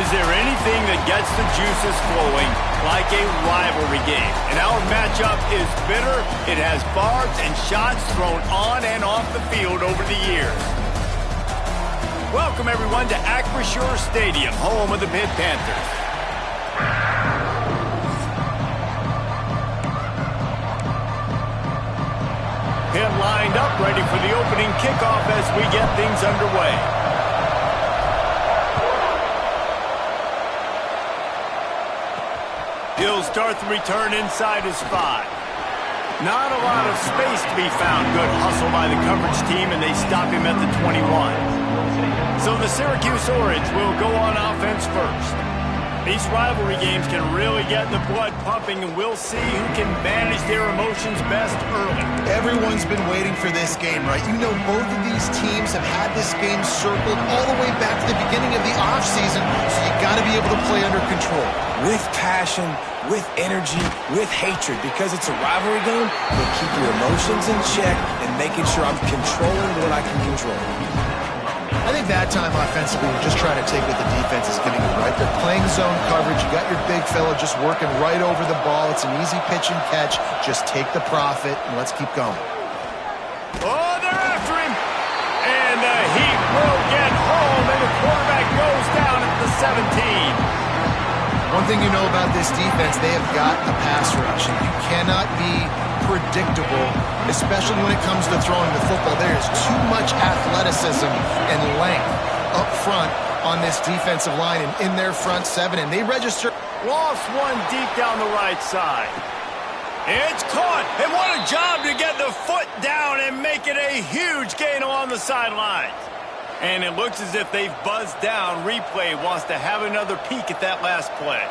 Is there anything that gets the juices flowing like a rivalry game? And our matchup is bitter. It has barbs and shots thrown on and off the field over the years. Welcome, everyone, to Acrisure Stadium, home of the Pitt Panthers. Pitt lined up, ready for the opening kickoff as we get things underway. He'll start the return inside his 5. Not a lot of space to be found. Good hustle by the coverage team, and they stop him at the 21. So the Syracuse Orange will go on offense first. These rivalry games can really get the blood pumping, and we'll see who can manage their emotions best early. Everyone's been waiting for this game, right? You know, both of these teams have had this game circled all the way back to the beginning of the offseason, so you got to be able to play under control. With passion, with energy, with hatred, because it's a rivalry game, but keep your emotions in check and making sure I'm controlling what I can control. I think that time offensively, we're just trying to take what the defense is giving you, right? They're playing zone coverage. You got your big fella just working right over the ball. It's an easy pitch and catch. Just take the profit, and let's keep going. Oh, they're after him. And the Heat will get home, and the quarterback goes down at the 17. One thing you know about this defense, they have got a pass rush. You cannot be predictable, especially when it comes to throwing the football. There is too much athleticism and length up front on this defensive line and in their front 7, and they register. Lost one deep down the right side. It's caught, and what a job to get the foot down and make it a huge gain along the sidelines. And it looks as if they've buzzed down. Replay wants to have another peek at that last play.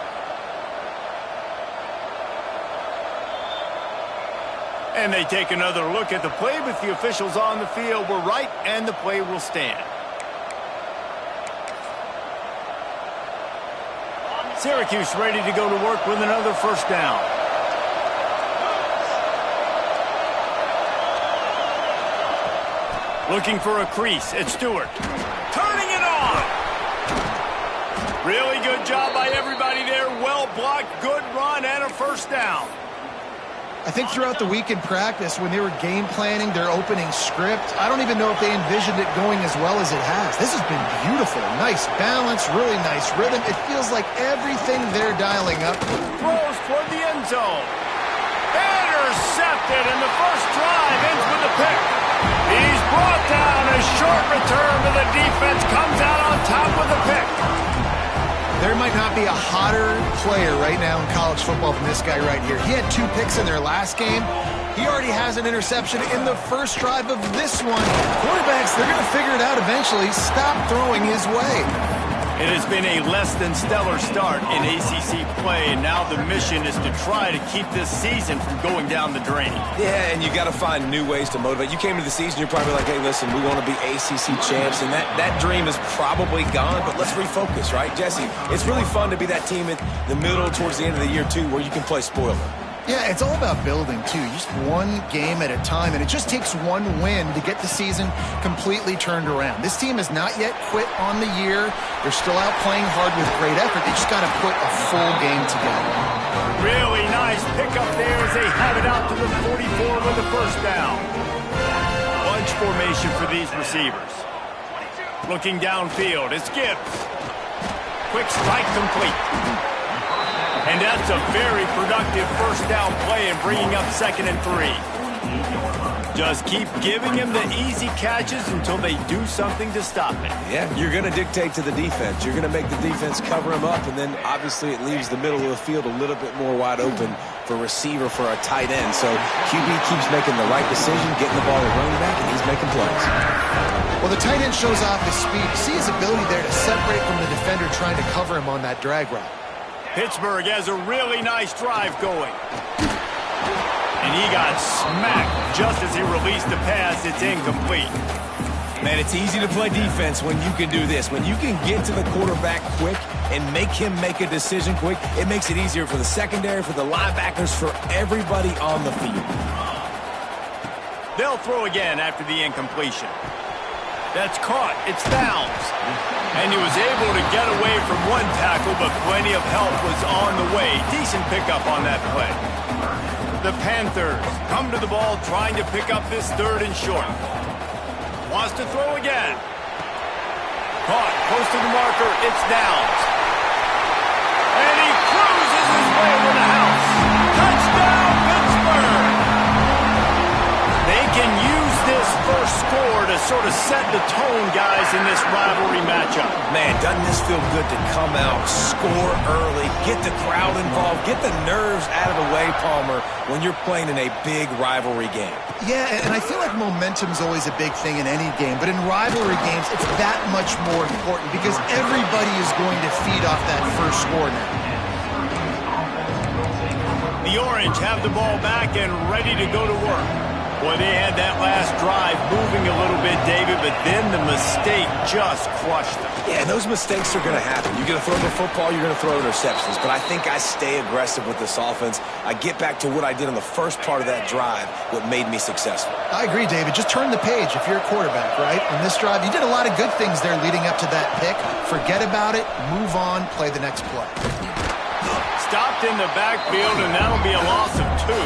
And they take another look at the play with the officials on the field. We're right, and the play will stand. Syracuse ready to go to work with another first down. Looking for a crease. It's Stewart. Turning it on. Really good job by everybody there. Well blocked, good run, and a first down. I think throughout the week in practice, when they were game planning their opening script, I don't even know if they envisioned it going as well as it has. This has been beautiful. Nice balance, really nice rhythm. It feels like everything they're dialing up. Throws toward the end zone. Intercepted, and the first drive ends with a pick. He's brought down. A short return to the defense comes out on top with a pick. There might not be a hotter player right now in college football than this guy right here. He had 2 picks in their last game. He already has an interception in the first drive of this one. Quarterbacks, they're going to figure it out eventually. Stop throwing his way. It has been a less than stellar start in ACC play, and now the mission is to try to keep this season from going down the drain. Yeah, and you got to find new ways to motivate. You came into the season, you're probably like, hey, listen, we want to be ACC champs, and that dream is probably gone, but let's refocus, right? Jesse, it's really fun to be that team in the middle towards the end of the year, too, where you can play spoiler. Yeah, it's all about building, too. Just one game at a time, and it just takes one win to get the season completely turned around. This team has not yet quit on the year. They're still out playing hard with great effort. They just got to put a full game together. Really nice pickup there as they have it out to the 44 with the first down. Bunch formation for these receivers. Looking downfield, it's Gibbs. Quick strike complete. And that's a very productive first down play and bringing up 2nd and 3. Just keep giving him the easy catches until they do something to stop it. Yeah, you're going to dictate to the defense. You're going to make the defense cover him up, and then obviously it leaves the middle of the field a little bit more wide open for receiver for a tight end. So QB keeps making the right decision, getting the ball to running back, and he's making plays. Well, the tight end shows off his speed. You see his ability there to separate from the defender trying to cover him on that drag route. Pittsburgh has a really nice drive going. And he got smacked just as he released the pass. It's incomplete. Man, it's easy to play defense when you can do this. When you can get to the quarterback quick and make him make a decision quick, it makes it easier for the secondary, for the linebackers, for everybody on the field. They'll throw again after the incompletion. That's caught. It's downs. And he was able to get away from one tackle, but plenty of help was on the way. Decent pickup on that play. The Panthers come to the ball trying to pick up this 3rd and short. Wants to throw again. Caught. Close to the marker. It's downs. And he cruises his way to the house. Touchdown, Pittsburgh! They can use this first score to sort of set the tone, guys, in this rivalry matchup. Man, doesn't this feel good to come out, score early, get the crowd involved, get the nerves out of the way, Palmer, when you're playing in a big rivalry game? Yeah, and I feel like momentum's always a big thing in any game, but in rivalry games, it's that much more important because everybody is going to feed off that first score now. The Orange have the ball back and ready to go to work. Boy, they had that last drive moving a little bit, David, but then the mistake just crushed them. Yeah, and those mistakes are going to happen. You're going to throw the football, you're going to throw interceptions, but I think I stay aggressive with this offense. I get back to what I did in the first part of that drive, what made me successful. I agree, David. Just turn the page if you're a quarterback, right? On this drive, you did a lot of good things there leading up to that pick. Forget about it, move on, play the next play. Stopped in the backfield, and that'll be a loss of 2.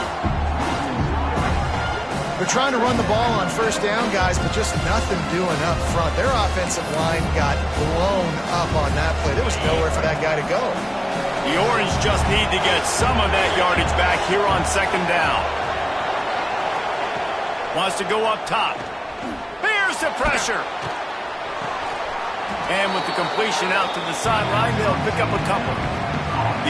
They're trying to run the ball on first down, guys, but just nothing doing up front. Their offensive line got blown up on that play. There was nowhere for that guy to go. The Orange just need to get some of that yardage back here on 2nd down. Wants to go up top. Here's the pressure. And with the completion out to the sideline, they'll pick up a couple.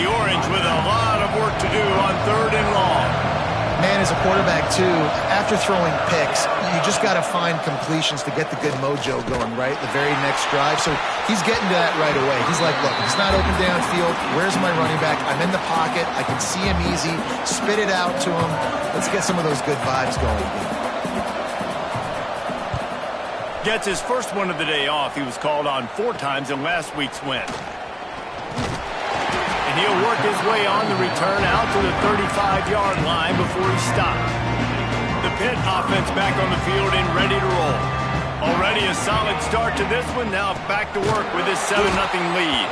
The Orange with a lot of work to do on 3rd and long. Man, as a quarterback, too, after throwing picks, you just got to find completions to get the good mojo going, right? The very next drive. So he's getting to that right away. He's like, look, it's not open downfield. Where's my running back? I'm in the pocket. I can see him easy. Spit it out to him. Let's get some of those good vibes going again. Gets his first one of the day off. He was called on 4 times in last week's win. He'll work his way on the return out to the 35-yard line before he stops. The Pitt offense back on the field and ready to roll. Already a solid start to this one. Now back to work with his 7-0 lead.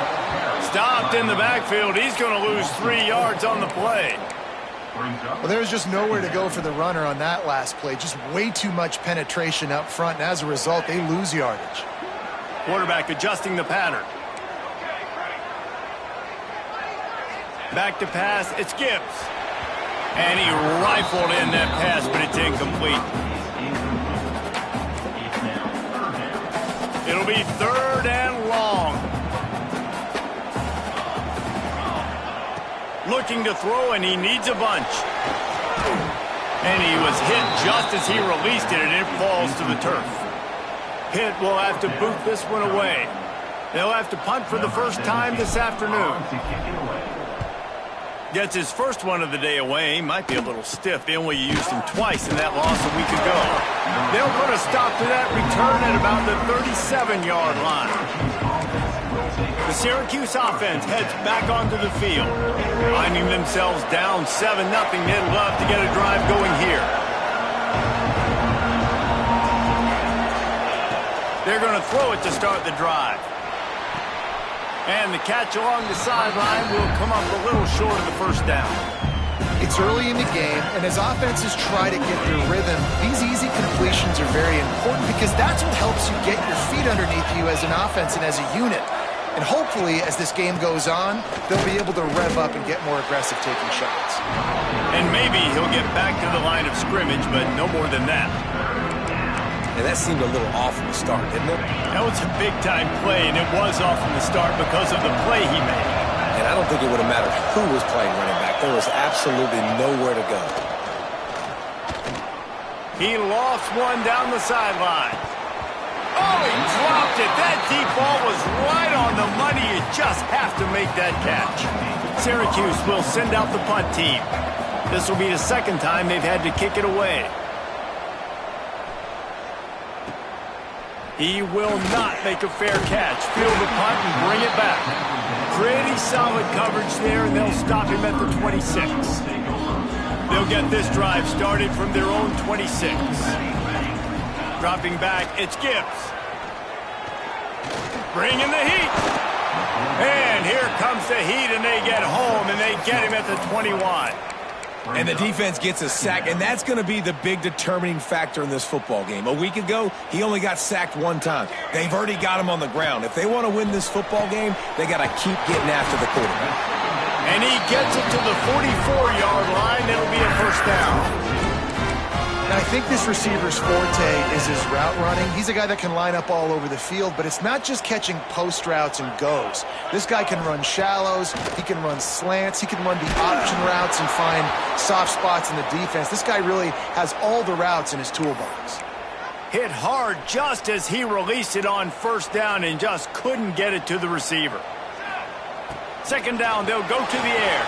Stopped in the backfield. He's going to lose 3 yards on the play. Well, there was just nowhere to go for the runner on that last play. Just way too much penetration up front, and as a result, they lose yardage. Quarterback adjusting the pattern. Back to pass, it's Gibbs. And he rifled in that pass, but it's incomplete. It'll be 3rd and long. Looking to throw, and he needs a bunch. And he was hit just as he released it, and it falls to the turf. Pitt will have to boot this one away. They'll have to punt for the first time this afternoon. Gets his first one of the day away. Might be a little stiff. They only used him twice in that loss a week ago. They'll put a stop to that return at about the 37-yard line. The Syracuse offense heads back onto the field. Finding themselves down 7-0, they'd love to get a drive going here. They're going to throw it to start the drive. And the catch along the sideline will come up a little short of the first down. It's early in the game, and as offenses try to get their rhythm, these easy completions are very important because that's what helps you get your feet underneath you as an offense and as a unit. And hopefully, as this game goes on, they'll be able to rev up and get more aggressive taking shots. And maybe he'll get back to the line of scrimmage, but no more than that. And that seemed a little off from the start, didn't it? That was a big-time play, and it was off from the start because of the play he made. And I don't think it would have mattered who was playing running back. There was absolutely nowhere to go. He lost one down the sideline. Oh, he dropped it. That deep ball was right on the money. You just have to make that catch. Syracuse will send out the punt team. This will be the 2nd time they've had to kick it away. He will not make a fair catch. Field the punt and bring it back. Pretty solid coverage there, and they'll stop him at the 26. They'll get this drive started from their own 26. Dropping back, it's Gibbs. Bringing the heat. And here comes the heat, and they get home, and they get him at the 21. And the defense gets a sack, and that's going to be the big determining factor in this football game. A week ago, he only got sacked one time. They've already got him on the ground. If they want to win this football game, they got to keep getting after the quarterback. And he gets it to the 44-yard line. It'll be a first down. Now, I think this receiver's forte is his route running. He's a guy that can line up all over the field, but it's not just catching post routes and goes. This guy can run shallows, he can run slants, he can run the option routes and find soft spots in the defense. This guy really has all the routes in his toolbox. Hit hard just as he released it on first down and just couldn't get it to the receiver. Second down, they'll go to the air.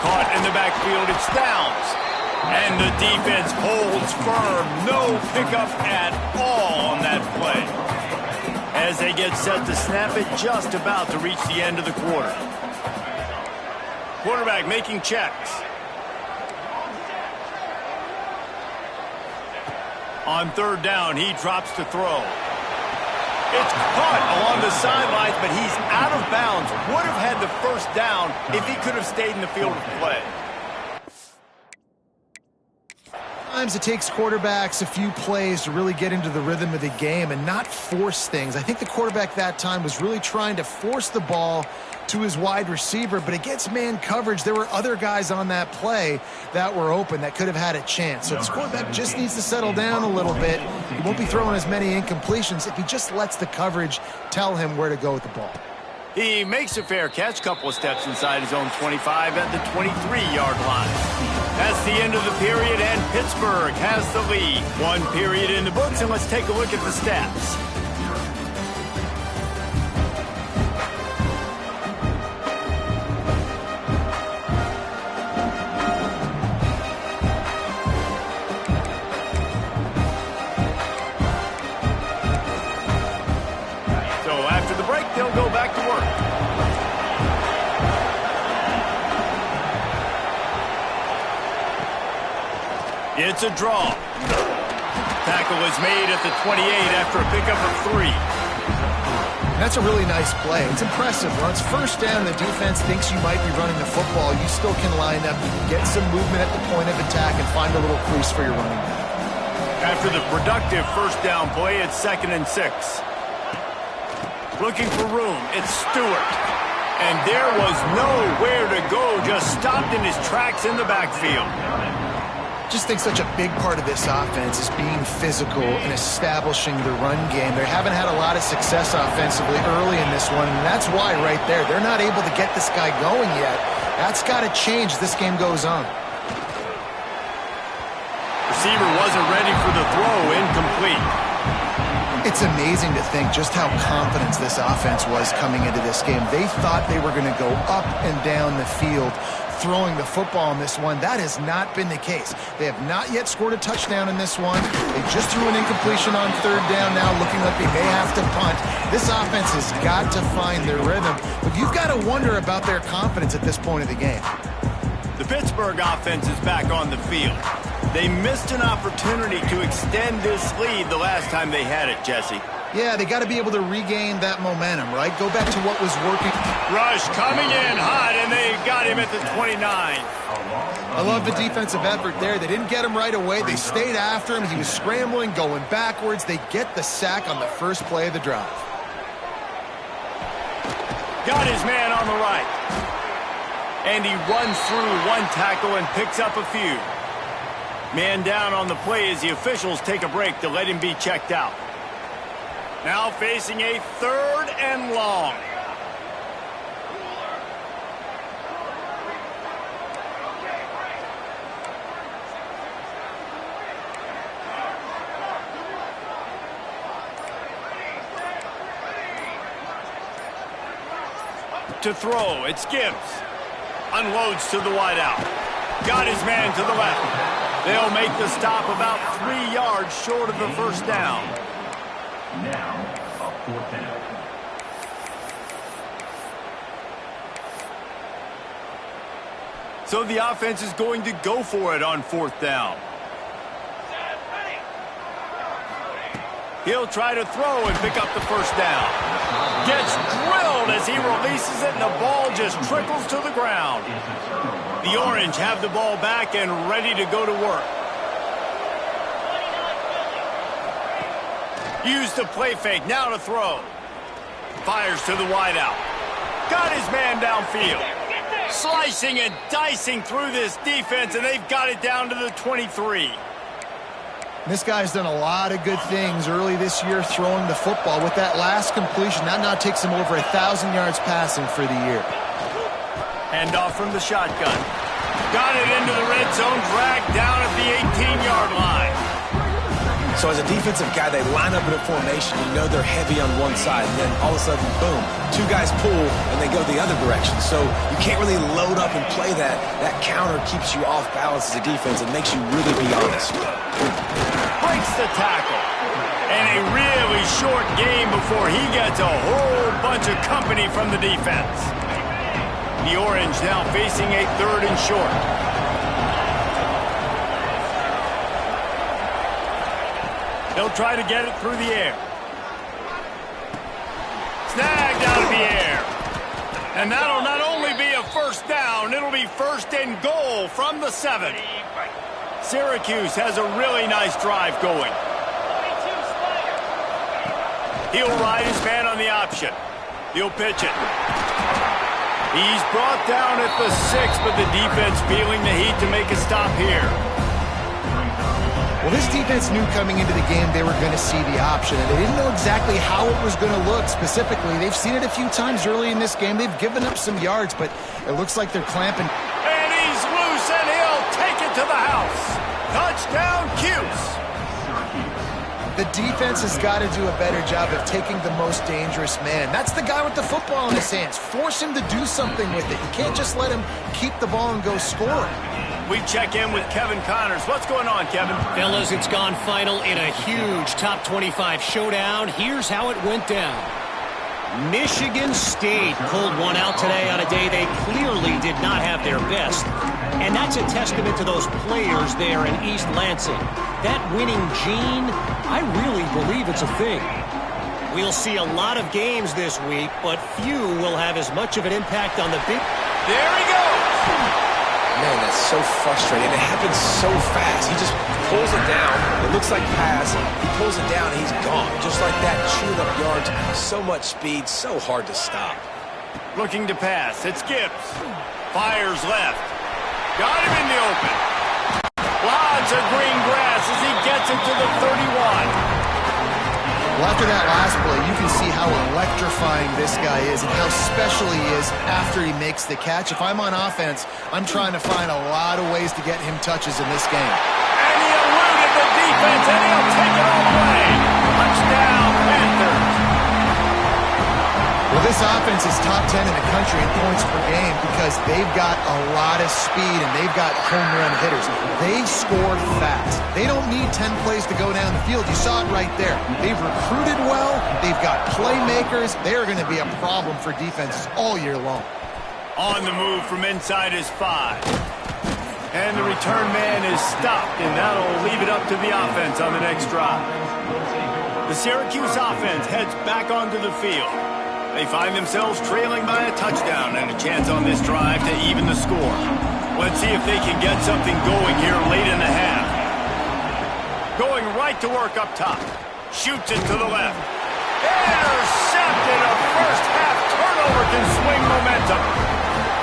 Caught in the backfield, it's Downs. And the defense holds firm. No pickup at all on that play. As they get set to snap it, just about to reach the end of the quarter. Quarterback making checks. On third down, he drops to throw. It's caught along the sidelines, but he's out of bounds. Would have had the first down if he could have stayed in the field of play. Sometimes it takes quarterbacks a few plays to really get into the rhythm of the game and not force things. I think the quarterback that time was really trying to force the ball to his wide receiver, but against man coverage, there were other guys on that play that were open that could have had a chance. So this quarterback just needs to settle down a little bit. He won't be throwing as many incompletions if he just lets the coverage tell him where to go with the ball. He makes a fair catch, couple of steps inside his own 25 at the 23-yard line. That's the end of the period, and Pittsburgh has the lead. One period in the books, and let's take a look at the stats. So after the break, they'll go back to work. It's a draw. Tackle is made at the 28 after a pickup of 3. That's a really nice play. It's impressive. Once first down, the defense thinks you might be running the football. You still can line up, you can get some movement at the point of attack and find a little crease for your running back. After the productive first down play, it's 2nd and 6. Looking for room, it's Stewart. And there was nowhere to go, just stopped in his tracks in the backfield. Just think such a big part of this offense is being physical and establishing the run game. They haven't had a lot of success offensively early in this one, and that's why right there, they're not able to get this guy going yet. That's got to change as this game goes on. Receiver wasn't ready for the throw, incomplete. It's amazing to think just how confident this offense was coming into this game. They thought they were going to go up and down the field throwing the football in this one. That has not been the case. They have not yet scored a touchdown in this one. They just threw an incompletion on third down now, looking like they may have to punt. This offense has got to find their rhythm, but you've got to wonder about their confidence at this point of the game. The Pittsburgh offense is back on the field. They missed an opportunity to extend this lead the last time they had it, Jesse. Yeah, they got to be able to regain that momentum, right? Go back to what was working. Rush coming in hot, and they got him at the 29. I love the defensive effort there. They didn't get him right away. They stayed after him. He was scrambling, going backwards. They get the sack on the first play of the drive. Got his man on the right. And he runs through one tackle and picks up a few. Man down on the play as the officials take a break to let him be checked out. Now facing a 3rd and long. To throw, it's Gibbs. Unloads to the wideout. Got his man to the left. They'll make the stop about 3 yards short of the first down. Now, a 4th down. So the offense is going to go for it on 4th down. He'll try to throw and pick up the first down. Gets drilled as he releases it, and the ball just trickles to the ground. The Orange have the ball back and ready to go to work. Use the play fake, now to throw. Fires to the wideout. Got his man downfield. Slicing and dicing through this defense, and they've got it down to the 23. This guy's done a lot of good things early this year throwing the football. With that last completion, that now takes him over 1,000 yards passing for the year. Hand off from the shotgun. Got it into the red zone, dragged down at the 18-yard line. So as a defensive guy, they line up in a formation. You know they're heavy on one side. And then all of a sudden, boom, two guys pull, and they go the other direction. So you can't really load up and play that. That counter keeps you off balance as a defense and makes you really be honest. Breaks the tackle. And a really short game before he gets a whole bunch of company from the defense. The Orange now facing a 3rd and short. He'll try to get it through the air. Snagged out of the air. And that'll not only be a first down, it'll be 1st and goal from the 7. Syracuse has a really nice drive going. He'll ride his man on the option. He'll pitch it. He's brought down at the 6, but the defense feeling the heat to make a stop here. Well, this defense knew coming into the game they were going to see the option, and they didn't know exactly how it was going to look specifically. They've seen it a few times early in this game. They've given up some yards, but it looks like they're clamping. And he's loose, and he'll take it to the house. Touchdown, Cuse. The defense has got to do a better job of taking the most dangerous man. That's the guy with the football in his hands. Force him to do something with it. You can't just let him keep the ball and go score. We check in with Kevin Connors. What's going on, Kevin? Fellas, it's gone final in a huge top 25 showdown. Here's how it went down. Michigan State pulled one out today on a day they clearly did not have their best. And that's a testament to those players there in East Lansing. That winning gene, I really believe it's a thing. We'll see a lot of games this week, but few will have as much of an impact on the big... There he goes! Man, that's so frustrating. It happens so fast. He just pulls it down. It looks like pass. He pulls it down, and he's gone. Just like that, chewing up yards. So much speed, so hard to stop. Looking to pass. It's Gibbs. Fires left. Got him in the open. Lots of green grass as he gets it to the 31. Well, after that last play, you can see how electrifying this guy is and how special he is after he makes the catch. If I'm on offense, I'm trying to find a lot of ways to get him touches in this game. And he eluded the defense, and he'll take it all the way. Touchdown, Panthers. Well, this offense is top 10 in the country in points per game because they've got a lot of speed and they've got home run hitters. They score fast. They don't need 10 plays to go down the field. You saw it right there. They've recruited well. They've got playmakers. They're going to be a problem for defenses all year long. On the move from inside his 5. And the return man is stopped, and that'll leave it up to the offense on the next drive. The Syracuse offense heads back onto the field. They find themselves trailing by a touchdown and a chance on this drive to even the score. Let's see if they can get something going here late in the half. Going right to work up top. Shoots it to the left. Intercepted. A first half turnover can swing momentum.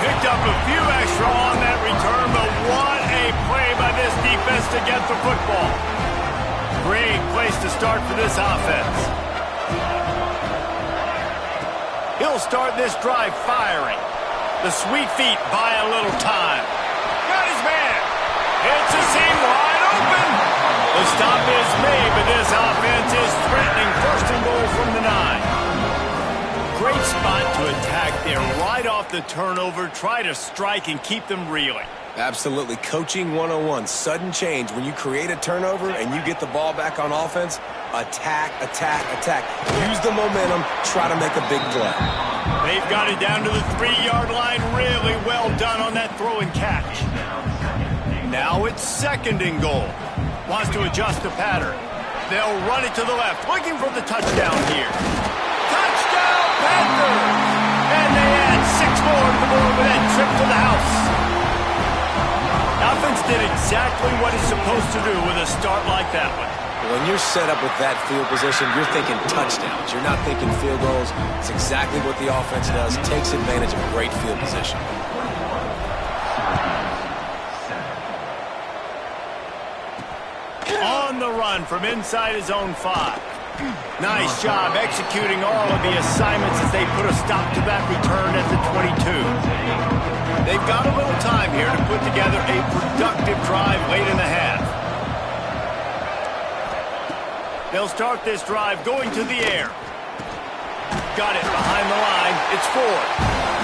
Picked up a few extra on that return, but what a play by this defense to get the football. Great place to start for this offense. He'll start this drive firing. The sweet feet buy a little time. Got his man. Hits a seam wide open. The stop is made, but this offense is threatening 1st and goal from the 9. Great spot to attack there right off the turnover. Try to strike and keep them reeling. Absolutely. Coaching 101. Sudden change. When you create a turnover and you get the ball back on offense, attack, attack, attack. Use the momentum. Try to make a big play. They've got it down to the 3-yard line. Really well done on that throw and catch. Now it's 2nd and goal. Wants to adjust the pattern. They'll run it to the left. Looking for the touchdown here. Touchdown, Panthers! And they add 6 more to the board with that trip to the house. Offense did exactly what it's supposed to do with a start like that one. When you're set up with that field position, you're thinking touchdowns. You're not thinking field goals. It's exactly what the offense does. Takes advantage of great field position. On the run from inside his own 5. Nice job executing all of the assignments as they put a stop to that return at the 22. They've got a little time here to put together a productive drive late in the half. They'll start this drive going to the air. Got it behind the line. It's Ford.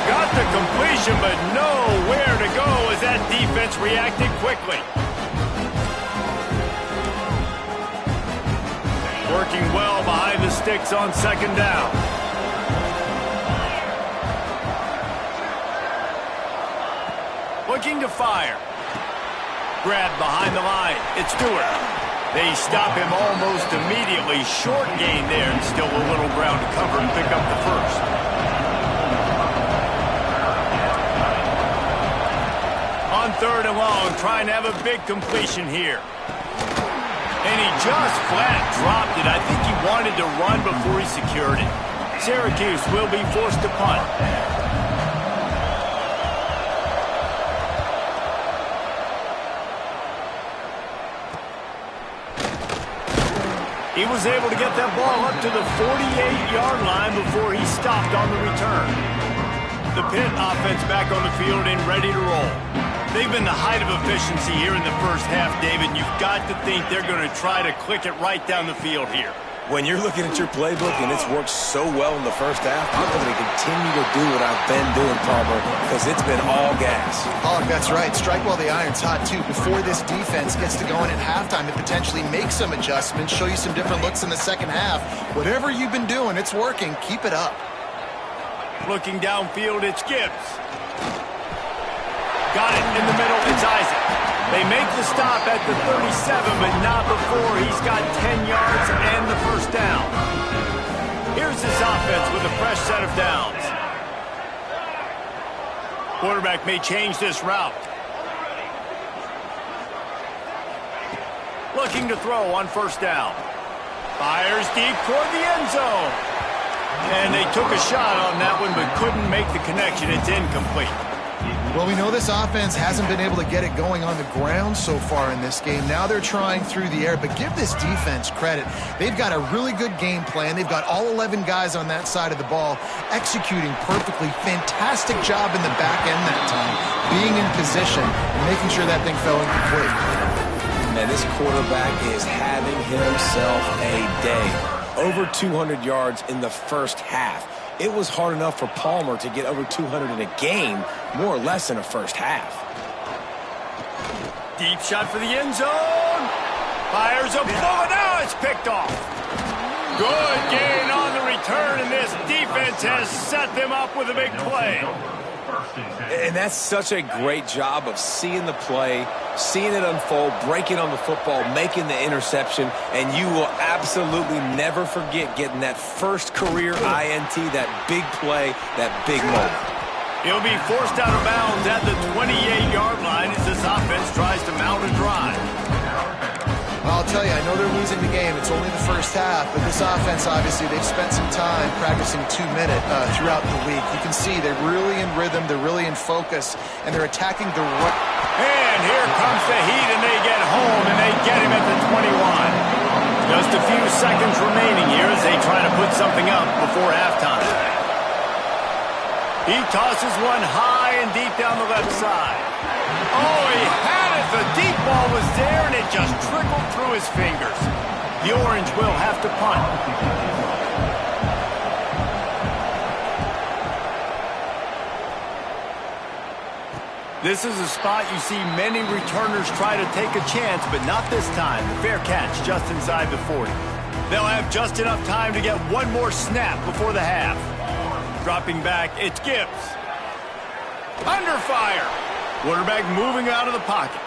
Got the completion, but nowhere to go as that defense reacted quickly. Working well behind the sticks on 2nd down. Looking to fire. Grab behind the line. It's Stewart. They stop him almost immediately. Short gain there and still a little ground to cover and pick up the first. On 3rd and long, trying to have a big completion here. And he just flat dropped it. I think he wanted to run before he secured it. Syracuse will be forced to punt. He was able to get that ball up to the 48-yard line before he stopped on the return. The Pitt offense back on the field and ready to roll. They've been the height of efficiency here in the first half, David. You've got to think they're going to try to click it right down the field here. When you're looking at your playbook and it's worked so well in the first half, I'm going to continue to do what I've been doing, Palmer, because it's been all gas. Oh, that's right. Strike while the iron's hot, too. Before this defense gets to going at halftime and potentially make some adjustments, show you some different looks in the second half. Whatever you've been doing, it's working. Keep it up. Looking downfield, it's Gibbs. Got it in the middle, it's Isaac. They make the stop at the 37, but not before he's got 10 yards and the first down. Here's this offense with a fresh set of downs. Quarterback may change this route. Looking to throw on 1st down. Fires deep toward the end zone. And they took a shot on that one, but couldn't make the connection. It's incomplete. Well, we know this offense hasn't been able to get it going on the ground so far in this game. Now they're trying through the air, but give this defense credit. They've got a really good game plan. They've got all 11 guys on that side of the ball executing perfectly. Fantastic job in the back end that time, being in position and making sure that thing fell incomplete. Man, this quarterback is having himself a day. Over 200 yards in the first half. It was hard enough for Palmer to get over 200 in a game, more or less in a first half. Deep shot for the end zone. Fires a blow, and now it's picked off. Good gain on the return, and this defense has set them up with a big play. And that's such a great job of seeing the play, seeing it unfold, breaking on the football, making the interception, and you will absolutely never forget getting that first career INT, that big play, that big moment. He'll be forced out of bounds at the 28-yard line as this offense tries to mount a drive. I'll tell you, I know they're losing the game. It's only the first half, but this offense, obviously, they've spent some time practicing 2-minute throughout the week. You can see they're really in rhythm, they're really in focus, and they're attacking the right. And here comes the heat, and they get home, and they get him at the 21. Just a few seconds remaining here as they try to put something up before halftime. He tosses one high and deep down the left side. Oh, he had it. The deep ball was there, and it just trickled through his fingers. The Orange will have to punt. This is a spot you see many returners try to take a chance, but not this time. The fair catch just inside the 40. They'll have just enough time to get one more snap before the half. Dropping back, it's Gibbs. Under fire. Quarterback moving out of the pocket.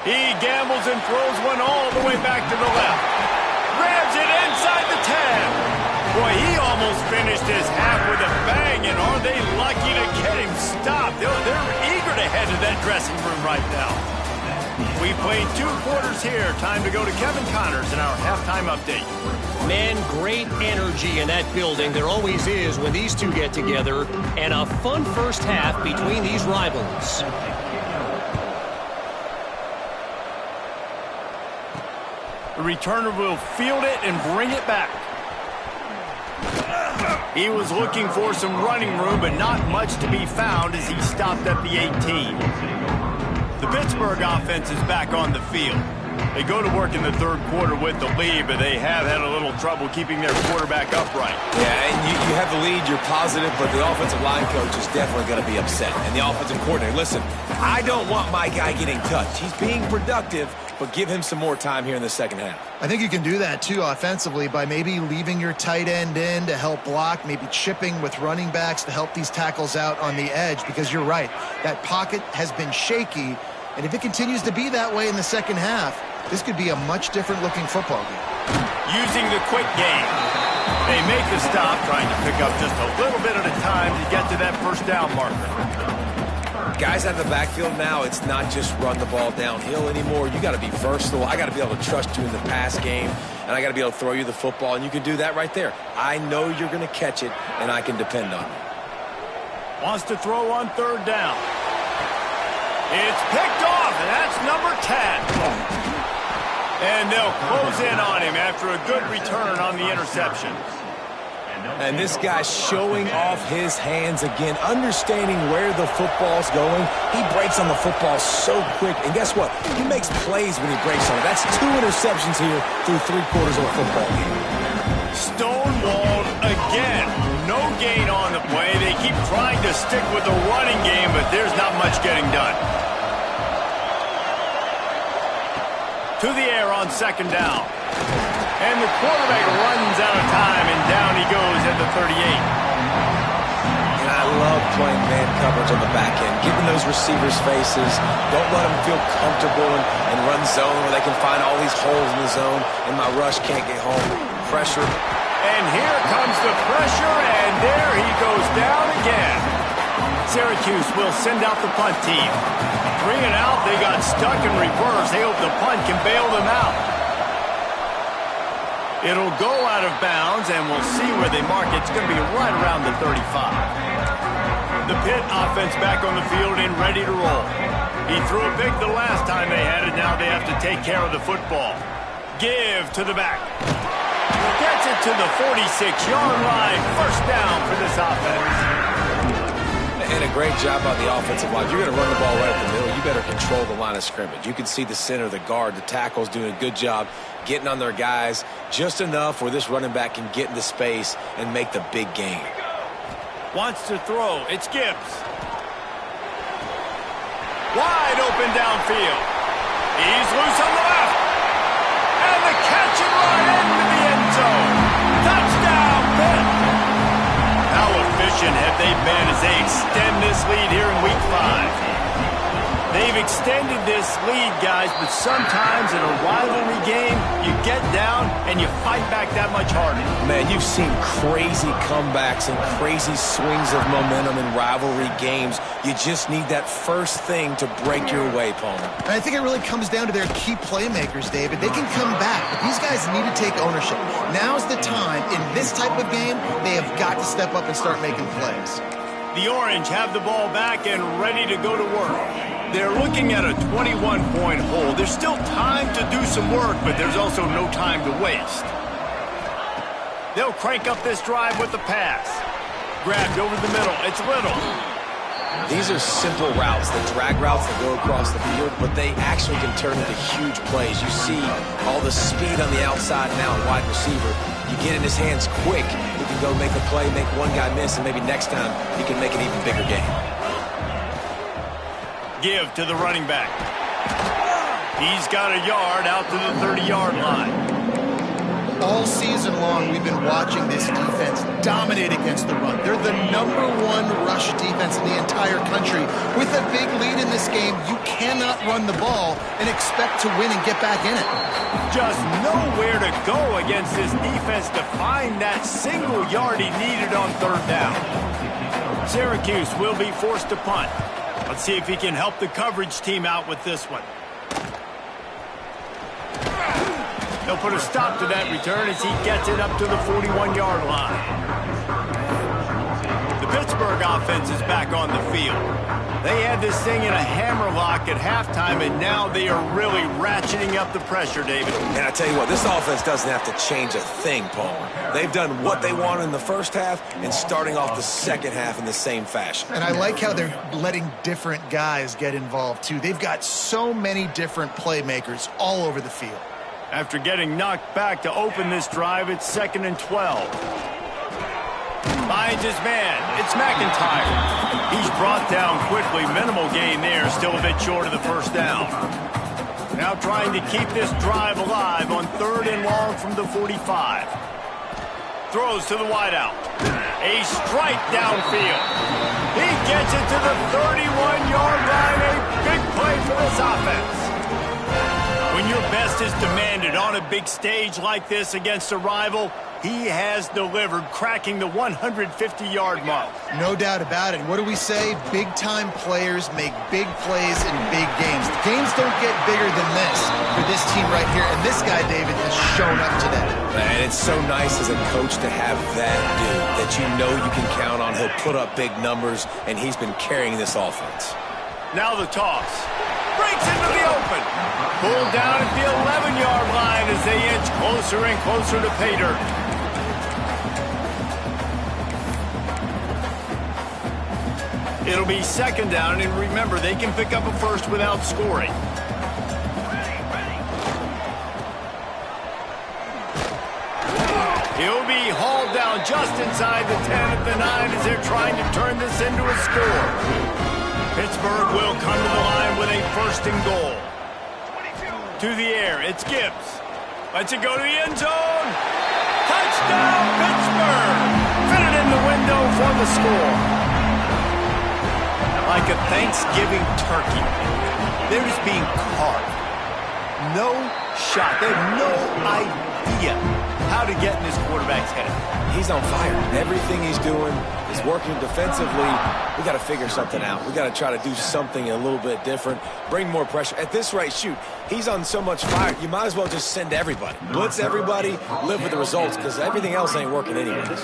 He gambles and throws one all the way back to the left. Grabs it inside the 10. Boy, he almost finished finished his half with a bang, and are they lucky to get him stopped? They're eager to head to that dressing room right now. We played 2 quarters here. Time to go to Kevin Connors in our halftime update. Man, great energy in that building. There always is when these two get together. And a fun first half between these rivals. The returner will field it and bring it back. He was looking for some running room, but not much to be found as he stopped at the 18. The Pittsburgh offense is back on the field. They go to work in the 3rd quarter with the lead, but they have had a little trouble keeping their quarterback upright. Yeah, and you have the lead, you're positive, but the offensive line coach is definitely going to be upset. And the offensive coordinator, listen, I don't want my guy getting touched. He's being productive, but give him some more time here in the second half. I think you can do that, too, offensively, by maybe leaving your tight end in to help block, maybe chipping with running backs to help these tackles out on the edge, because you're right. That pocket has been shaky, and if it continues to be that way in the second half, this could be a much different-looking football game. Using the quick game. They make the stop, trying to pick up just a little bit at a time to get to that first down marker. Guys out of the backfield now, it's not just run the ball downhill anymore. You got to be versatile. I got to be able to trust you in the pass game, and I got to be able to throw you the football, and you can do that right there. I know you're going to catch it, and I can depend on it. Wants to throw on 3rd down. It's picked off, and that's number 10. And they'll close in on him after a good return on the interception. And this guy's showing off his hands again, understanding where the football's going. He breaks on the football so quick. And guess what? He makes plays when he breaks on it. That's 2 interceptions here through 3 quarters of a football game. Stonewalled again. No gain on the play. They keep trying to stick with the running game, but there's not much getting done. To the air on 2nd down. And the quarterback runs out of time, and down he goes at the 38. And I love playing man coverage on the back end, giving those receivers faces. Don't let them feel comfortable and run zone where they can find all these holes in the zone, and my rush can't get home. Pressure. And here comes the pressure, and there he goes down again. Syracuse will send out the punt team. 3 and out, they got stuck in reverse. They hope the punt can bail them out. It'll go out of bounds, and we'll see where they mark it. It's going to be right around the 35. The Pitt offense back on the field and ready to roll. He threw a pick the last time they had it. Now they have to take care of the football. Give to the back. Gets it to the 46-yard line. First down for this offense. And a great job on the offensive line. You're going to run the ball right at the middle. You better control the line of scrimmage. You can see the center, the guard, the tackles doing a good job getting on their guys just enough where this running back can get into space and make the big gain. Wants to throw. It's Gibbs. Wide open downfield. He's loose on the left. And the catch and run into the end zone. Touchdown, Pitt. How efficient have they been as they extend this lead here in Week 5? They've extended this lead, guys, but sometimes in a rivalry game, you get down and you fight back that much harder. Man, you've seen crazy comebacks and crazy swings of momentum in rivalry games. You just need that first thing to break your way, Palmer. And I think it really comes down to their key playmakers, David. They can come back, but these guys need to take ownership. Now's the time. In this type of game, they have got to step up and start making plays. The Orange have the ball back and ready to go to work. They're looking at a 21-point hole. There's still time to do some work, but there's also no time to waste. They'll crank up this drive with the pass. Grabbed over the middle. It's Little. These are simple routes, the drag routes that go across the field, but they actually can turn into huge plays. You see all the speed on the outside now, wide receiver. You get in his hands quick, he can go make a play, make one guy miss, and maybe next time he can make an even bigger game. Give to the running back. He's got a yard out to the 30-yard line. All season season long, we've been watching this defense dominate against the run. They're the #1 rush defense in the entire country. With a big lead in this game, you cannot run the ball and expect to win and get back in it. Just nowhere to go against this defense to find that single yard he needed on 3rd down. Syracuse will be forced to punt. Let's see if he can help the coverage team out with this one. He'll put a stop to that return as he gets it up to the 41-yard line. The Pittsburgh offense is back on the field. They had this thing in a hammerlock at halftime, and now they are really ratcheting up the pressure, David. And I tell you what, this offense doesn't have to change a thing, Paul. They've done what they wanted in the first half and starting off the second half in the same fashion. And I like how they're letting different guys get involved, too. They've got so many different playmakers all over the field. After getting knocked back to open this drive, it's 2nd and 12. Finds his man. It's McIntyre. He's brought down quickly. Minimal gain there. Still a bit short of the 1st down. Now trying to keep this drive alive on 3rd and long from the 45. Throws to the wideout. A strike downfield. He gets it to the 31-yard line. A big play for this offense. When your best is demanded on a big stage like this against a rival, he has delivered, cracking the 150-yard mark. No doubt about it. What do we say? Big-time players make big plays in big games. The games don't get bigger than this for this team right here, and this guy, David, has shown up today. And it's so nice as a coach to have that dude that you know you can count on. He'll put up big numbers, and he's been carrying this offense. Now the toss. Breaks into the open. Pulled down at the 11-yard line as they inch closer and closer to pay dirt. It'll be 2nd down, and remember, they can pick up a first without scoring. He'll be hauled down just inside the 10 at the 9 as they're trying to turn this into a score. Pittsburgh will come to the line with a 1st and goal. To the air, it's Gibbs. Lets it go to the end zone. Touchdown, Pittsburgh! Fitted in the window for the score. Like a Thanksgiving turkey, they're just being carved. No shot. They have no idea how to get in this quarterback's head. He's on fire. Everything he's doing is working defensively. We got to figure something out. We got to try to do something a little bit different, bring more pressure. At this rate, shoot, he's on so much fire, you might as well just send everybody. Blitz everybody, live with the results, because everything else ain't working anyways. The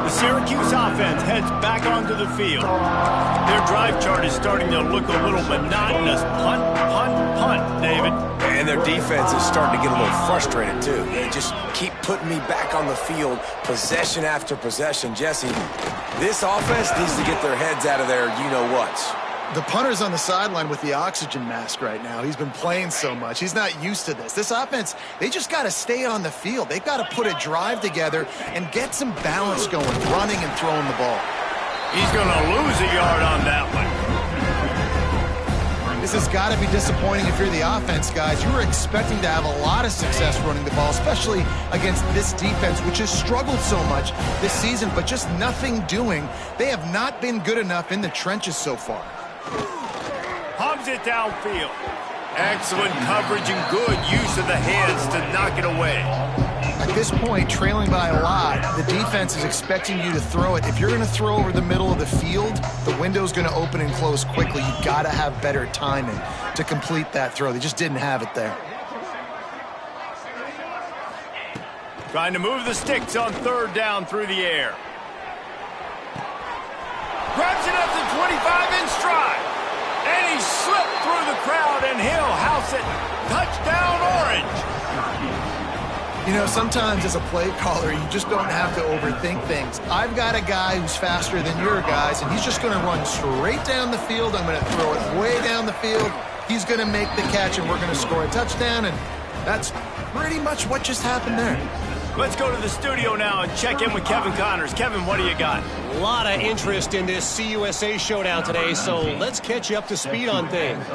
Syracuse offense heads back onto the field. Their drive chart is starting to look a little monotonous. Punt, punt, punt, David. And their defense is starting to get a little frustrated, too. They just keep putting me back on the field, possession after possession. Jesse, this offense needs to get their heads out of their you-know-whats. The punter's on the sideline with the oxygen mask right now. He's been playing so much. He's not used to this. This offense, they just got to stay on the field. They've got to put a drive together and get some balance going, running and throwing the ball. He's going to lose a yard on that one. This has got to be disappointing if you're the offense, guys. You were expecting to have a lot of success running the ball, especially against this defense, which has struggled so much this season, but just nothing doing. They have not been good enough in the trenches so far. Hubs it downfield. Excellent coverage and good use of the hands to knock it away. At this point, trailing by a lot, the defense is expecting you to throw it. If you're going to throw over the middle of the field, the window's going to open and close quickly. You've got to have better timing to complete that throw. They just didn't have it there. Trying to move the sticks on 3rd down through the air. Grabs it up to 25 in stride. And he slipped through the crowd, and he'll house it. Touchdown, Orange. You know, sometimes as a play caller, you just don't have to overthink things. I've got a guy who's faster than your guys, and he's just going to run straight down the field. I'm going to throw it way down the field. He's going to make the catch, and we're going to score a touchdown, and that's pretty much what just happened there. Let's go to the studio now and check in with Kevin Connors. Kevin, what do you got? A lot of interest in this CUSA showdown today, so let's catch you up to speed on things.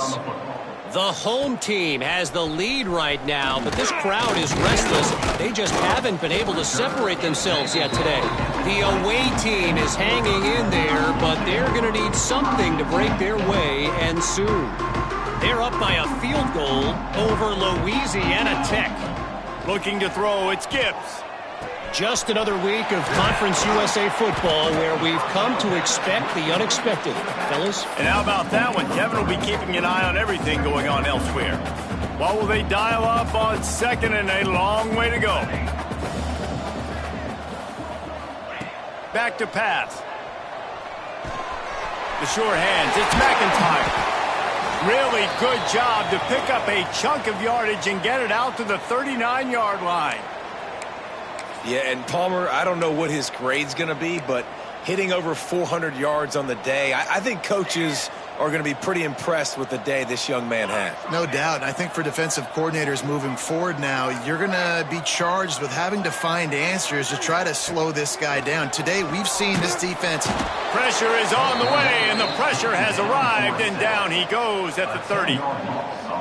The home team has the lead right now, but this crowd is restless. They just haven't been able to separate themselves yet today. The away team is hanging in there, but they're going to need something to break their way, and soon. They're up by a field goal over Louisiana Tech. Looking to throw, it's Gibbs. Just another week of Conference USA football where we've come to expect the unexpected, fellas. And how about that one? Kevin will be keeping an eye on everything going on elsewhere. What will they dial up on second and a long way to go? Back to pass. The sure hands, it's McIntyre. Really good job to pick up a chunk of yardage and get it out to the 39-yard line. Yeah, and Palmer, I don't know what his grade's going to be, but hitting over 400 yards on the day, I think coaches are going to be pretty impressed with the day this young man had. No doubt. I think for defensive coordinators moving forward now, you're going to be charged with having to find answers to try to slow this guy down. Today, we've seen this defense. Pressure is on the way, and the pressure has arrived, and down he goes at the 30.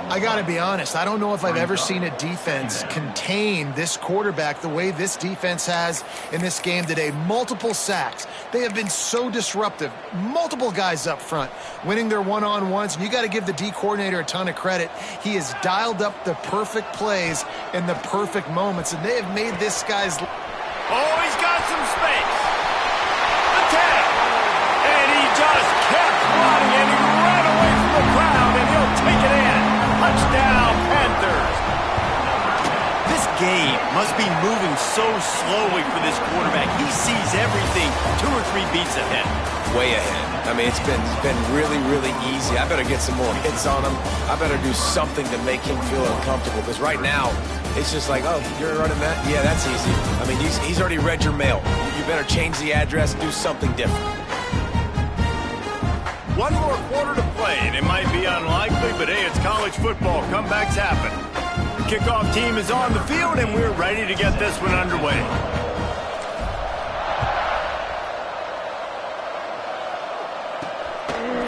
I got to be honest, I don't know if I've ever seen a defense contain this quarterback the way this defense has in this game today. Multiple sacks. They have been so disruptive. Multiple guys up front winning their one-on-ones, and you got to give the D coordinator a ton of credit. He has dialed up the perfect plays in the perfect moments, and they have made this guy's... Oh, he's got some space. Attack! And he just kept running, and he ran away from the crowd, and he'll take it in. Touchdown, Panthers. This game must be moving so slowly for this quarterback. He sees everything 2 or 3 beats ahead. Way ahead. I mean, it's been really, really easy. I better get some more hits on him. I better do something to make him feel uncomfortable, because right now, it's just like, oh, you're running that? Yeah, that's easy. I mean, he's already read your mail. You better change the address, do something different. One more quarter to play, and it might be unlikely, but hey, it's college football. Comebacks happen. The kickoff team is on the field, and we're ready to get this one underway.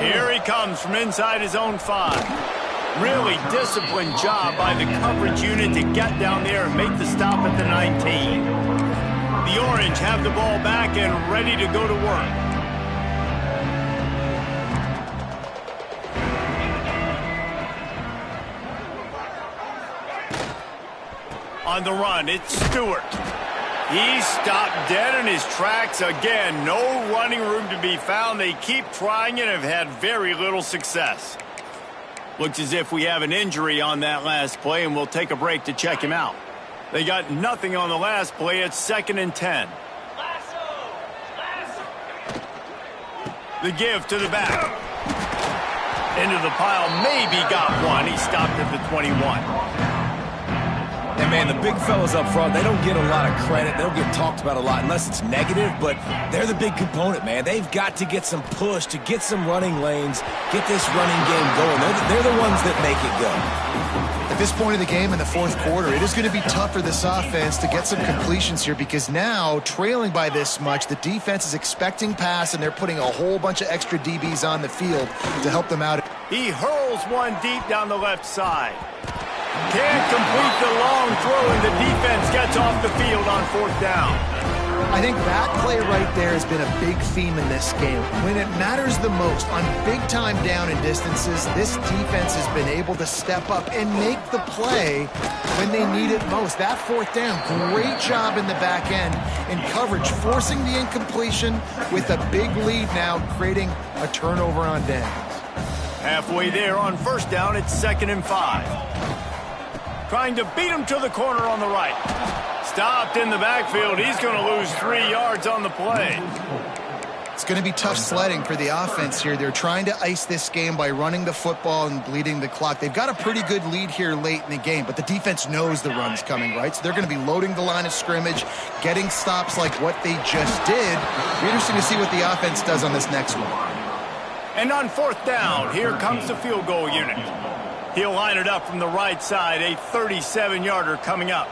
Here he comes from inside his own 5. Really disciplined job by the coverage unit to get down there and make the stop at the 19. The Orange have the ball back and ready to go to work. On the run, it's Stewart. He stopped dead in his tracks again. No running room to be found. They keep trying and have had very little success. Looks as if we have an injury on that last play, and we'll take a break to check him out. They got nothing on the last play. It's 2nd and 10. The give to the back. Into the pile, maybe got one. He stopped at the 21. And, man, the big fellas up front, they don't get a lot of credit. They don't get talked about a lot unless it's negative, but they're the big component, man. They've got to get some push, to get some running lanes, get this running game going. They're the ones that make it go. At this point of the game in the 4th quarter, it is going to be tough for this offense to get some completions here, because now, trailing by this much, the defense is expecting pass, and they're putting a whole bunch of extra DBs on the field to help them out. He hurls one deep down the left side. Can't complete the long throw, and the defense gets off the field on 4th down. I think that play right there has been a big theme in this game. When it matters the most, on big-time down and distances, this defense has been able to step up and make the play when they need it most. That 4th down, great job in the back end in coverage, forcing the incompletion with a big lead now, creating a turnover on downs. Halfway there on 1st down, it's 2nd and 5. Trying to beat him to the corner on the right. Stopped in the backfield. He's going to lose 3 yards on the play. It's going to be tough sledding for the offense here. They're trying to ice this game by running the football and bleeding the clock. They've got a pretty good lead here late in the game, but the defense knows the run's coming, right? So they're going to be loading the line of scrimmage, getting stops like what they just did. It'll be interesting to see what the offense does on this next one. And on 4th down, here comes the field goal unit. He'll line it up from the right side, a 37-yarder coming up.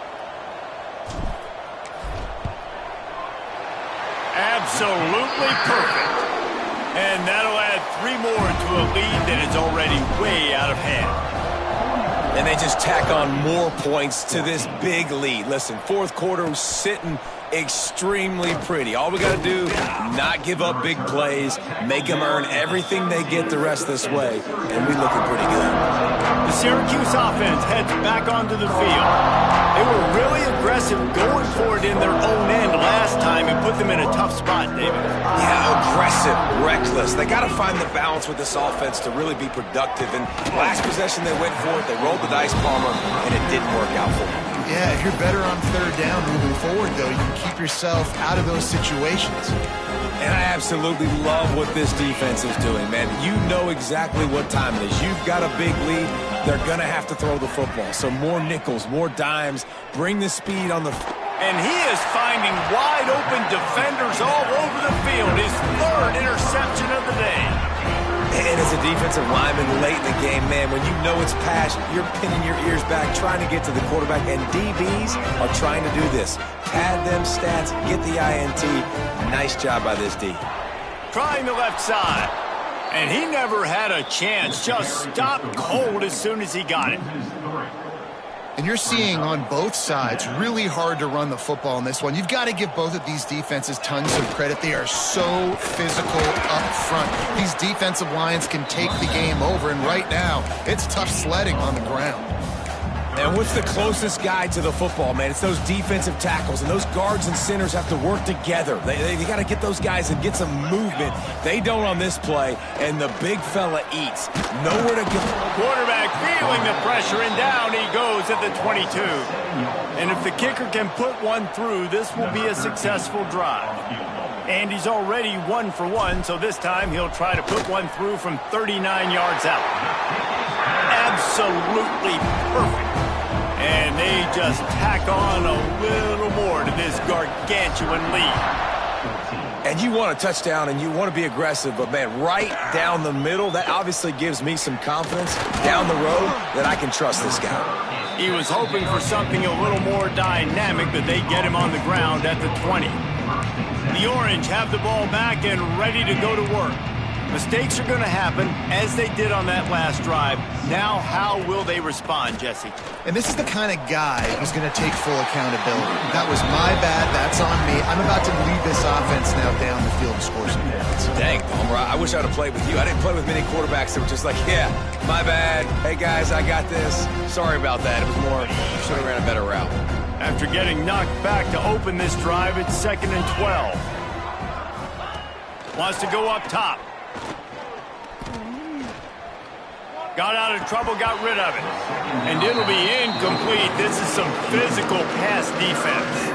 Absolutely perfect. And that'll add 3 more to a lead that is already way out of hand. And they just tack on more points to this big lead. Listen, fourth quarter was sitting extremely pretty. All we got to do, not give up big plays, make them earn everything they get the rest of this way, and we're looking pretty good. The Syracuse offense heads back onto the field. They were really aggressive going for it in their own end last time and put them in a tough spot, David. Yeah, aggressive, reckless. They got to find the balance with this offense to really be productive. And last possession they went for it, they rolled the dice, Palmer, and it didn't work out for them. Yeah, if you're better on third down moving forward, though, you can keep yourself out of those situations. And I absolutely love what this defense is doing, man. You know exactly what time it is. You've got a big lead. They're going to have to throw the football. So more nickels, more dimes. Bring the speed on the... And he is finding wide-open defenders all over the field. His third interception of the day. And as a defensive lineman late in the game, man, when you know it's pass, you're pinning your ears back, trying to get to the quarterback. And DBs are trying to do this. Pad them stats, get the INT. Nice job by this D. Trying the left side. And he never had a chance. Just stopped cold as soon as he got it. And you're seeing on both sides really hard to run the football in this one. You've got to give both of these defenses tons of credit. They are so physical up front. These defensive lines can take the game over, and right now, it's tough sledding on the ground. And what's the closest guy to the football, man? It's those defensive tackles, and those guards and centers have to work together. They got to get those guys and get some movement. They don't on this play, and the big fella eats. Nowhere to go. Quarterback feeling the pressure, and down he goes at the 22. And if the kicker can put one through, this will be a successful drive. And he's already 1 for 1, so this time he'll try to put one through from 39 yards out. Absolutely perfect. And they just tack on a little more to this gargantuan lead. And you want a touchdown and you want to be aggressive, but, man, right down the middle, that obviously gives me some confidence down the road that I can trust this guy. He was hoping for something a little more dynamic, but they get him on the ground at the 20. The Orange have the ball back and ready to go to work. Mistakes are going to happen, as they did on that last drive. Now, how will they respond, Jesse? And this is the kind of guy who's going to take full accountability. That was my bad. That's on me. I'm about to lead this offense now down the field and score some points. Dang, Palmer, I wish I would have played with you. I didn't play with many quarterbacks that were just like, yeah, my bad. Hey, guys, I got this. Sorry about that. It was more, should have ran a better route. After getting knocked back to open this drive, it's 2nd and 12. Wants to go up top. Got out of trouble, got rid of it. And it'll be incomplete. This is some physical pass defense.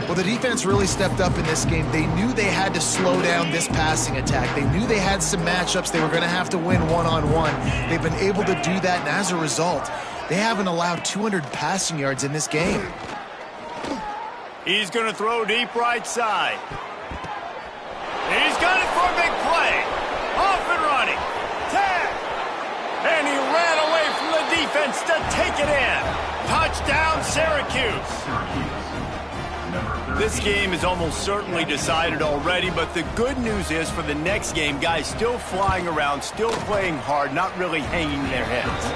Well, the defense really stepped up in this game. They knew they had to slow down this passing attack. They knew they had some matchups they were going to have to win one-on-one. They've been able to do that, and as a result, they haven't allowed 200 passing yards in this game. He's going to throw deep right side. He's got it for a big play. Off and running. Tag. And he ran away from the defense to take it in. Touchdown, Syracuse. This game is almost certainly decided already, but the good news is for the next game, guys still flying around, still playing hard, not really hanging their heads.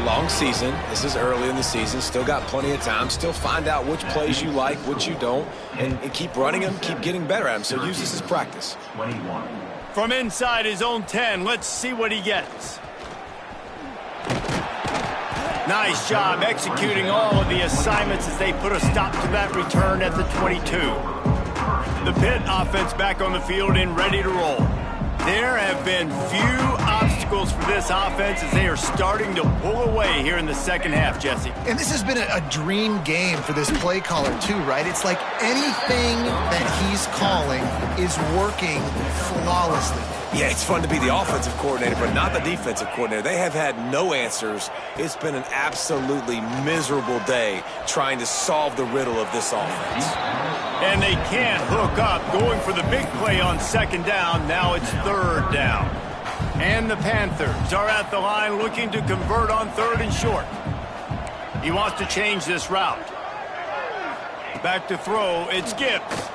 Long season. This is early in the season. Still got plenty of time. Still find out which plays you like, which you don't, and keep running them, keep getting better at them. So use this as practice. From inside his own 10, let's see what he gets. Nice job executing all of the assignments as they put a stop to that return at the 22. The Pitt offense back on the field and ready to roll. There have been few obstacles for this offense as they are starting to pull away here in the second half, Jesse. And this has been a dream game for this play caller too, right? It's like anything that he's calling is working flawlessly. Yeah, it's fun to be the offensive coordinator, but not the defensive coordinator. They have had no answers. It's been an absolutely miserable day trying to solve the riddle of this offense. And they can't hook up, going for the big play on second down. Now it's third down. And the Panthers are at the line looking to convert on third and short. He wants to change this route. Back to throw, it's Gibbs.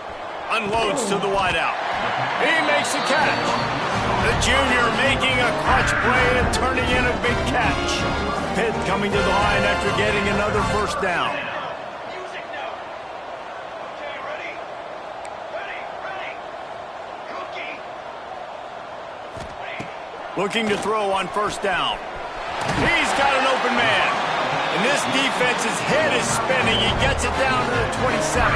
Unloads to the wideout. He makes a catch. The junior making a clutch play and turning in a big catch. Pitt coming to the line after getting another first down. Looking to throw on first down. He's got an open man. And this defense's head is spinning. He gets it down to the 27.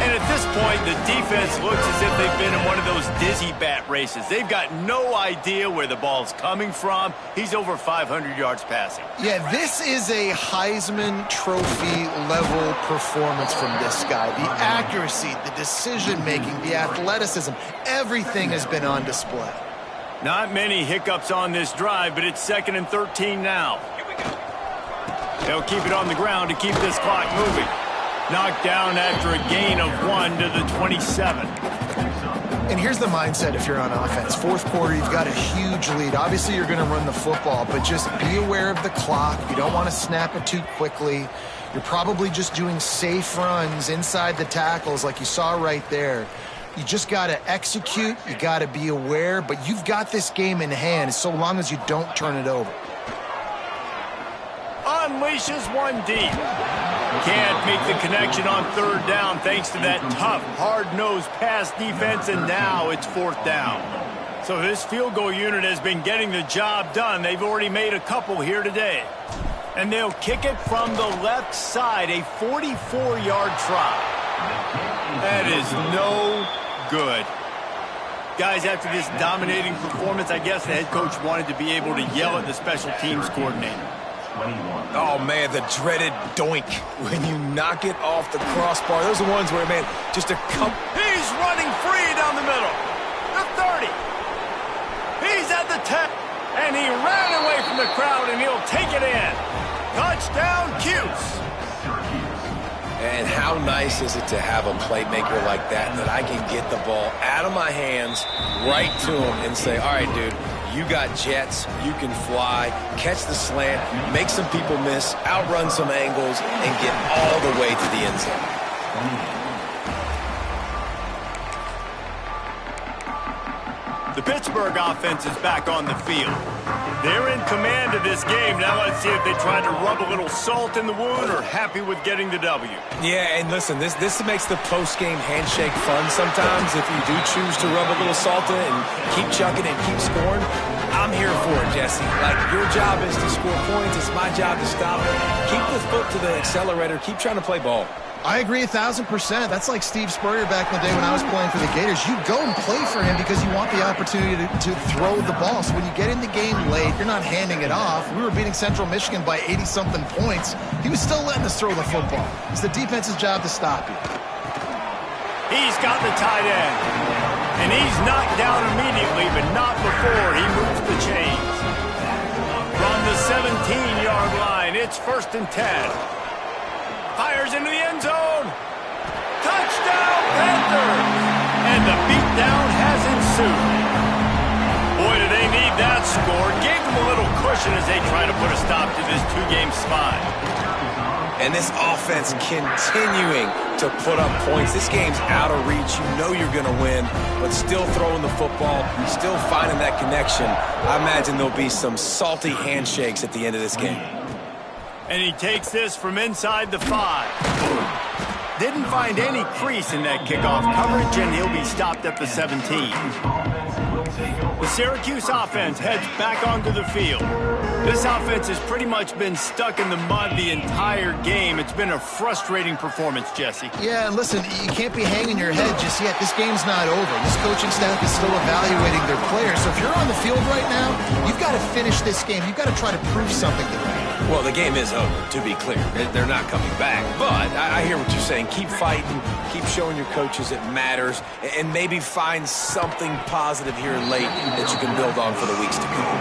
And at this point, the defense looks as if they've been in one of those dizzy bat races. They've got no idea where the ball's coming from. He's over 500 yards passing. Yeah, this is a Heisman Trophy level performance from this guy. The accuracy, the decision-making, the athleticism, everything has been on display. Not many hiccups on this drive, but it's 2nd and 13 now. They'll keep it on the ground to keep this clock moving. Knocked down after a gain of 1 to the 27. And here's the mindset if you're on offense. Fourth quarter, you've got a huge lead. Obviously, you're going to run the football, but just be aware of the clock. You don't want to snap it too quickly. You're probably just doing safe runs inside the tackles like you saw right there. You just got to execute. You got to be aware, but you've got this game in hand so long as you don't turn it over. Unleashes one deep. Can't make the connection on third down thanks to that tough, hard-nosed pass defense, and now it's 4th down. So this field goal unit has been getting the job done. They've already made a couple here today. And they'll kick it from the left side, a 44-yard try. That is no good. Guys, after this dominating performance, I guess the head coach wanted to be able to yell at the special teams coordinator. Oh, man, the dreaded doink when you knock it off the crossbar. Those are ones where, man, just a couple. He's running free down the middle. The 30. He's at the 10. And he ran away from the crowd, and he'll take it in. Touchdown, Cuse. And how nice is it to have a playmaker like that I can get the ball out of my hands right to him and say, all right, dude, you got jets, you can fly, catch the slant, make some people miss, outrun some angles, and get all the way to the end zone. The Pittsburgh offense is back on the field. They're in command of this game. Now let's see if they try to rub a little salt in the wound or happy with getting the W. Yeah, and listen, this makes the post-game handshake fun sometimes. If you do choose to rub a little salt in and keep chucking and keep scoring, I'm here for it, Jesse. Like, your job is to score points. It's my job to stop it. Keep the foot to the accelerator. Keep trying to play ball. I agree 1,000%. That's like Steve Spurrier back in the day when I was playing for the Gators. You go and play for him because you want the opportunity to throw the ball. So when you get in the game late, you're not handing it off. We were beating Central Michigan by 80-something points. He was still letting us throw the football. It's the defense's job to stop you. He's got the tight end. And he's knocked down immediately, but not before he moves the chains. From the 17-yard line, it's 1st and 10. Fires into the end zone. Touchdown, Panthers! And the beatdown has ensued. Boy, do they need that score. Gave them a little cushion as they try to put a stop to this two-game spot. And this offense continuing to put up points. This game's out of reach. You know you're going to win, but still throwing the football, still finding that connection. I imagine there'll be some salty handshakes at the end of this game. And he takes this from inside the 5. Didn't find any crease in that kickoff coverage, and he'll be stopped at the 17. The Syracuse offense heads back onto the field. This offense has pretty much been stuck in the mud the entire game. It's been a frustrating performance, Jesse. Yeah, and listen, you can't be hanging your head just yet. This game's not over. This coaching staff is still evaluating their players. So if you're on the field right now, you've got to finish this game. You've got to try to prove something to them. Well, the game is over, to be clear. They're not coming back. But I hear what you're saying. Keep fighting. Keep showing your coaches it matters. And maybe find something positive here late that you can build on for the weeks to come.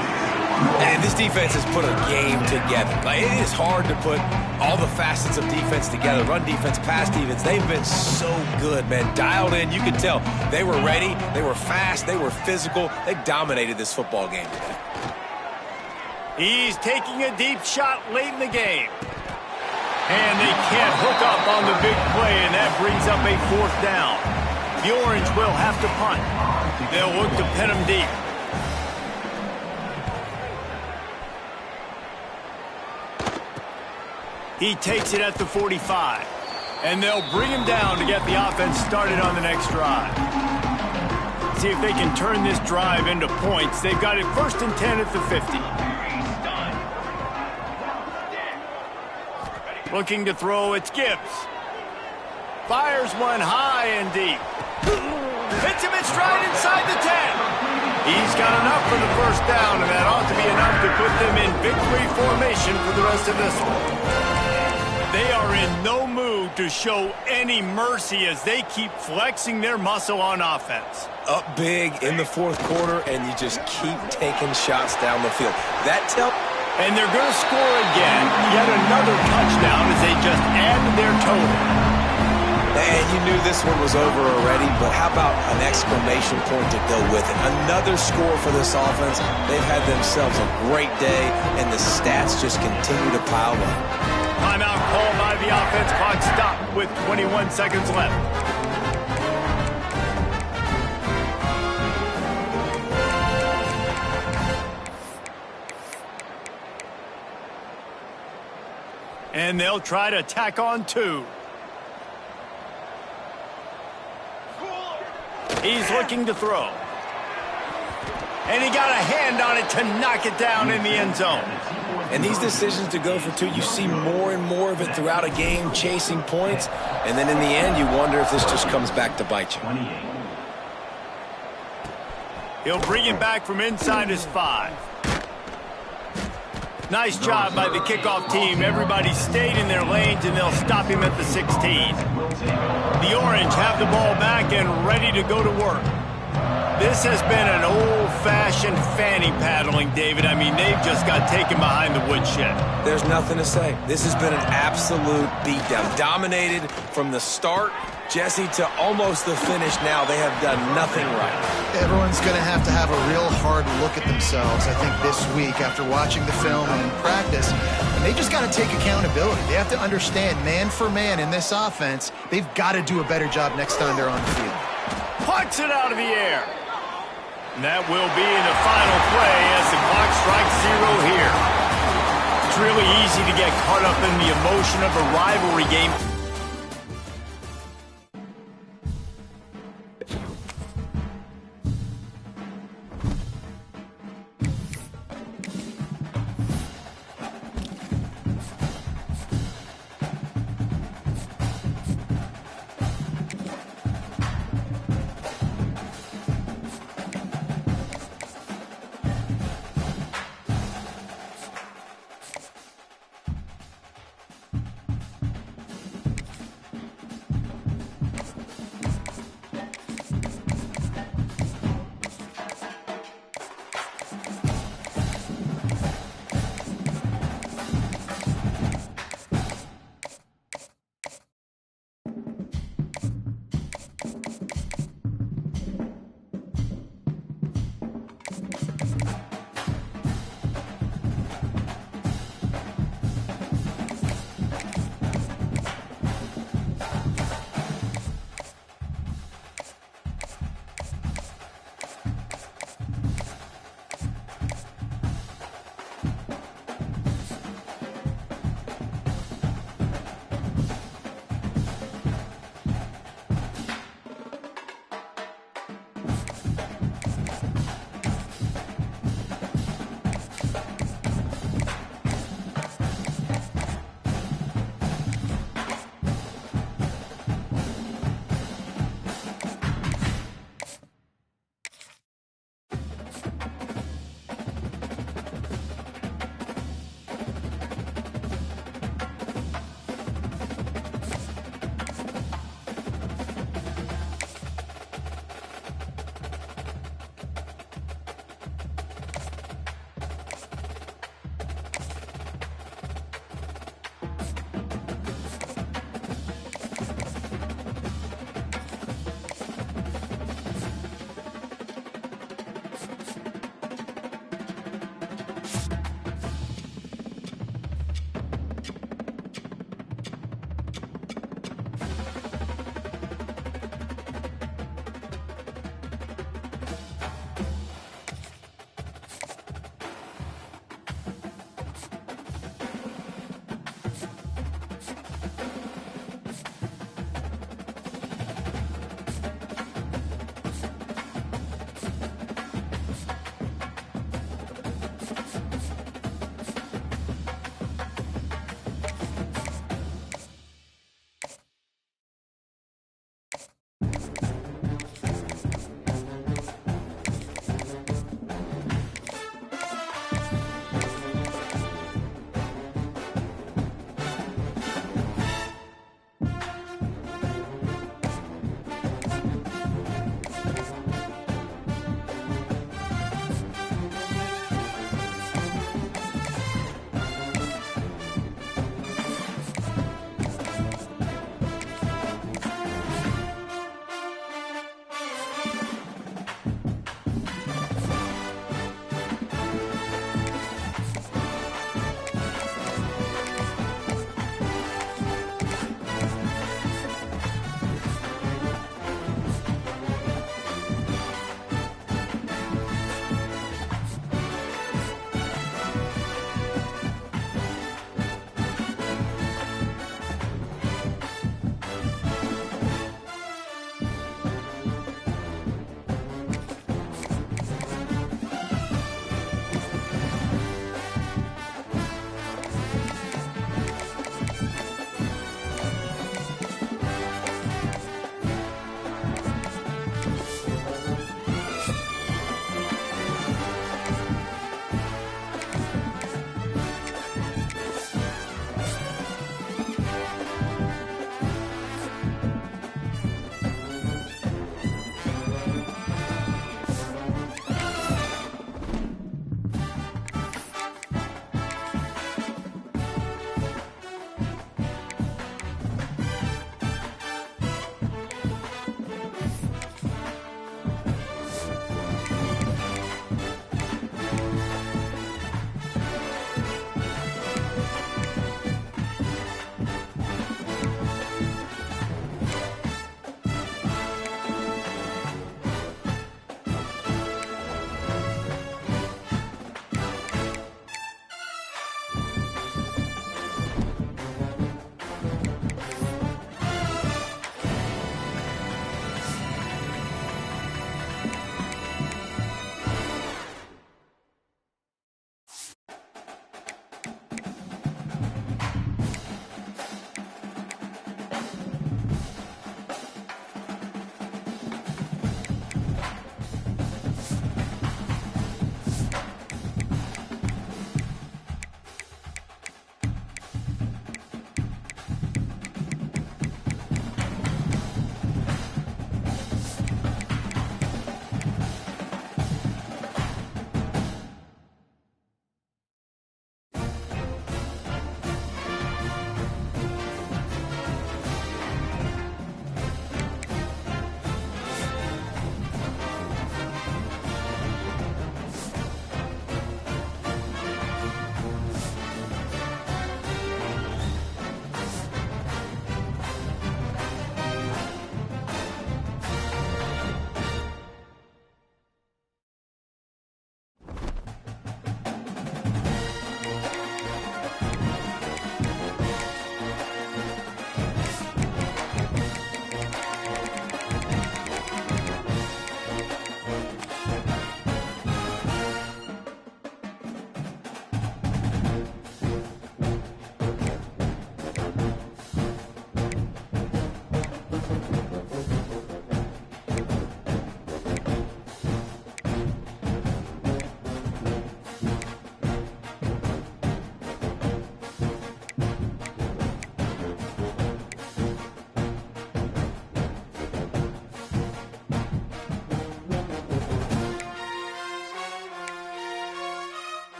And this defense has put a game together. Like, it is hard to put all the facets of defense together. Run defense, pass defense. They've been so good, man. Dialed in. You could tell they were ready. They were fast. They were physical. They dominated this football game today. He's taking a deep shot late in the game. And they can't hook up on the big play, and that brings up a 4th down. The Orange will have to punt. They'll look to pin him deep. He takes it at the 45. And they'll bring him down to get the offense started on the next drive. See if they can turn this drive into points. They've got it 1st and 10 at the 50. Looking to throw, it's Gibbs. Fires one high and deep. Hits him in stride inside the 10. He's got enough for the 1st down, and that ought to be enough to put them in victory formation for the rest of this one. They are in no mood to show any mercy as they keep flexing their muscle on offense. Up big in the 4th quarter, and you just keep taking shots down the field. And they're going to score again. Yet another touchdown as they just add to their total. And you knew this one was over already, but how about an exclamation point to go with it? Another score for this offense. They've had themselves a great day, and the stats just continue to pile up. Timeout called by the offense. Clock stopped with 21 seconds left. And they'll try to tack on 2. He's looking to throw. And he got a hand on it to knock it down in the end zone. And these decisions to go for 2, you see more and more of it throughout a game, chasing points. And then in the end, you wonder if this just comes back to bite you. He'll bring him back from inside his 5. Nice job by the kickoff team. Everybody stayed in their lanes, and they'll stop him at the 16. The Orange have the ball back and ready to go to work. This has been an old-fashioned fanny paddling, David. I mean, they've just got taken behind the woodshed. There's nothing to say. This has been an absolute beatdown. Dominated from the start, Jesse, to almost the finish now. They have done nothing right. Everyone's going to have a real hard look at themselves, I think, this week after watching the film and in practice. And they just got to take accountability. They have to understand, man for man in this offense, they've got to do a better job next time they're on the field. Puts it out of the air. And that will be in the final play as the clock strikes 0 here. It's really easy to get caught up in the emotion of a rivalry game.